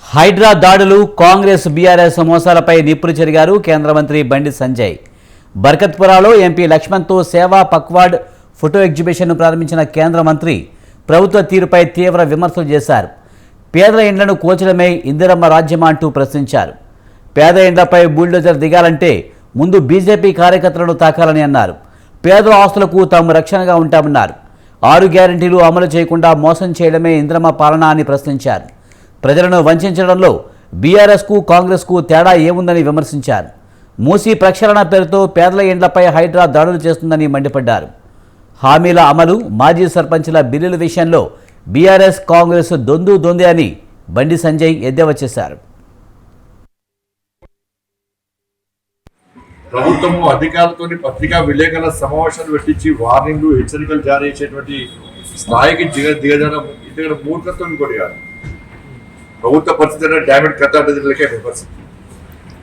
హైడ్రా దాడులు కాంగ్రెస్ బీఆర్ఎస్ మోసాలపై నిప్పులు చెరిగారు కేంద్ర మంత్రి బండి సంజయ్. బర్కత్పురాలో ఎంపీ లక్ష్మణ్తో సేవా పక్వాడ్ ఫోటో ఎగ్జిబిషన్ను ప్రారంభించిన కేంద్ర మంత్రి ప్రభుత్వ తీరుపై తీవ్ర విమర్శలు చేశారు. పేదల ఇండ్లను కూల్చడమే ఇందిరమ్మ రాజ్యమా అంటూ ప్రశ్నించారు. పేద ఇండ్లపై బుల్డోజర్ దిగాలంటే ముందు బీజేపీ కార్యకర్తలను తాకాలని అన్నారు. పేదల ఆస్తులకు తాము రక్షణగా ఉంటామన్నారు. 6 గ్యారెంటీలు అమలు చేయకుండా మోసం చేయడమే ఇందిరమ్మ పాలన అని ప్రశ్నించారు. ప్రజలను వంచడంలో బీఆర్ఎస్కు కాంగ్రెస్కు తేడా ఏముందని విమర్శించారు. మూసీ ప్రక్షాళన పేరుతో పేదల ఇండ్లపై హైడ్రా దాడులు చేస్తుందని మండిపడ్డారు. హామీల అమలు, మాజీ సర్పంచ్ల బిల్లుల విషయంలో బీఆర్ఎస్ కాంగ్రెస్ దొందే అని బండి సంజయ్ ఎద్దేవా చేశారు. ప్రభుత్వము అధికారులతో పత్రికా విలేకరుల సమావేశాలు పెట్టించి వార్నింగ్లు, హెచ్చరికలు జారీ చేసేటువంటి స్థాయికి దిగజడం ఇక్కడ మూర్ఖత్వం ఇంకోటి కాదు. ప్రభుత్వ పరిస్థితి డామేజ్ కథలకే పరిస్థితి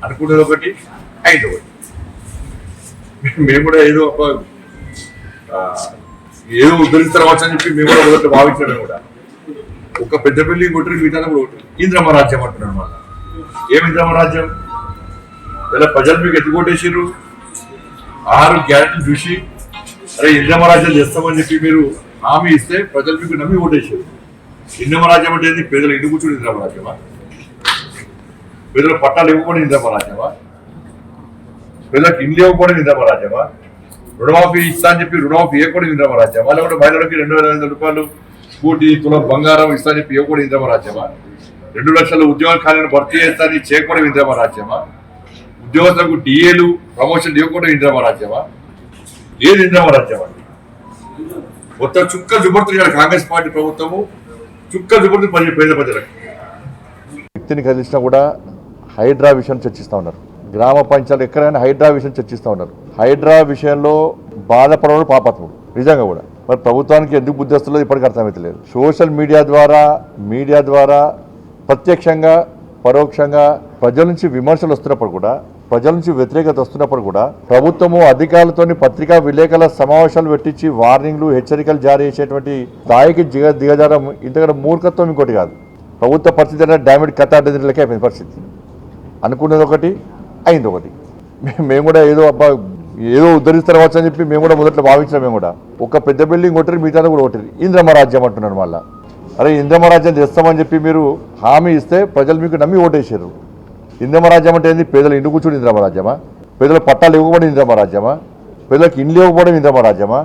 అనుకునేది ఒకటి, అయింది ఒకటి. మేము కూడా ఏదో ఉద్ధరిస్తారవచ్చు అని చెప్పి మేము కూడా మొదట భావించడం కూడా ఒక పెద్ద బిల్డింగ్ కొట్టి మిగతా కూడా ఒకటి ఇంద్రమ్మ రాజ్యం అంటున్నాను. మళ్ళీ ఏమి ఇంద్రమ్మ రాజ్యం? ఇలా ప్రజలు మీకు ఎత్తుకొట్టేసారు. 6 గ్యారెంటీలు చూసి అరే ఇంద్రమ్మ రాజ్యం చేస్తామని చెప్పి మీరు హామీ ఇస్తే ప్రజలు మీకు నమ్మి ఓటేసారు. ఇంద్రమ్మ రాజ్యం అంటే ఏంది? పేదలు ఇంటి కూర్చొని ఇంద్రమ్మ రాజ్యమా? పేదలకు పట్టాలు ఇవ్వకూడదు ఇంద్రమ్మ రాజ్యమా? పేదలకు ఇండ్లు ఇవ్వకూడదు ఇంద్రమ్మ రాజ్యమా? రుణమాఫీ ఇస్తా అని చెప్పి రుణమాఫీ ఇవ్వకూడదు ఇంద్రమ్మ రాజ్యమా? లేకుంటే మహిళలకి 2,500 రూపాయలు స్కూటీ, తులం బంగారం ఇస్తా అని చెప్పి ఇవ్వకూడదు ఇంద్రమ్మ రాజ్యమా? 2 లక్షల ఉద్యోగ ఖాళీలను భర్తీ చేస్తా అని చేయకూడదు ఇంద్రమ్మ రాజ్యమా? ఉద్యోగస్తులకు డిఏలు ప్రమోషన్ ఇవ్వకుండా ఇంద్రమ్మ రాజ్యమా? ఏది ఇంద్రమ్మ రాజ్యమా? మొత్తం చుక్క జుబడుతుంది కాంగ్రెస్ పార్టీ ప్రభుత్వము, చుక్క జుబడుతుంది పేద ప్రజలకు. వ్యక్తిని కలిసినా కూడా హైడ్రా విషయం చర్చిస్తూ ఉన్నారు. గ్రామ పంచాయతీలు ఎక్కడైనా హైడ్రా విషయం చర్చిస్తూ ఉన్నారు. హైడ్రా విషయంలో బాధపడడం పాపత్ముడు నిజంగా కూడా. మరి ప్రభుత్వానికి ఎందుకు బుద్ధి వస్తుందో ఇప్పటికీ అర్థమవుతలేదు. సోషల్ మీడియా ద్వారా ప్రత్యక్షంగా పరోక్షంగా ప్రజల నుంచి విమర్శలు వస్తున్నప్పుడు కూడా, ప్రజల నుంచి వ్యతిరేకత వస్తున్నప్పుడు కూడా ప్రభుత్వము అధికారులతో పత్రికా విలేకరుల సమావేశాలు పెట్టించి వార్నింగ్లు, హెచ్చరికలు జారీ చేసేటువంటి స్థాయికి దిగజారం ఇంతకంటే మూర్ఖత్వం ఇంకోటి కాదు. ప్రభుత్వ పరిస్థితి అంటే డామేజ్ కథలకే అయిపోయింది పరిస్థితి. అనుకున్నది ఒకటి, అయింది ఒకటి. మేము కూడా ఏదో ఉద్ధరిస్తారవచ్చు అని చెప్పి మేము కూడా మొదట్లో భావించినాం. మేము కూడా ఒక పెద్ద బిల్డింగ్ కొట్టిరు, మిగతా కూడా కొట్టిరు. ఇంద్రమ్మ రాజ్యం అంటున్నాను. మళ్ళీ అరే ఇంద్రమ్మ రాజ్యం చేస్తామని చెప్పి మీరు హామీ ఇస్తే ప్రజలు మీకు నమ్మి ఓటేసారు. ఇంద్రమ్మ రాజ్యం అంటే ఏంది? పేదలు ఇంటి కూర్చొని ఇంద్రమ్మ రాజ్యమా? పేదలకు పట్టాలు ఇవ్వకపోవడం ఇంద్రమ్మ రాజ్యమా? పేదలకు ఇండ్లు ఇవ్వకపోవడం ఇంద్రమ్మ రాజ్యమా?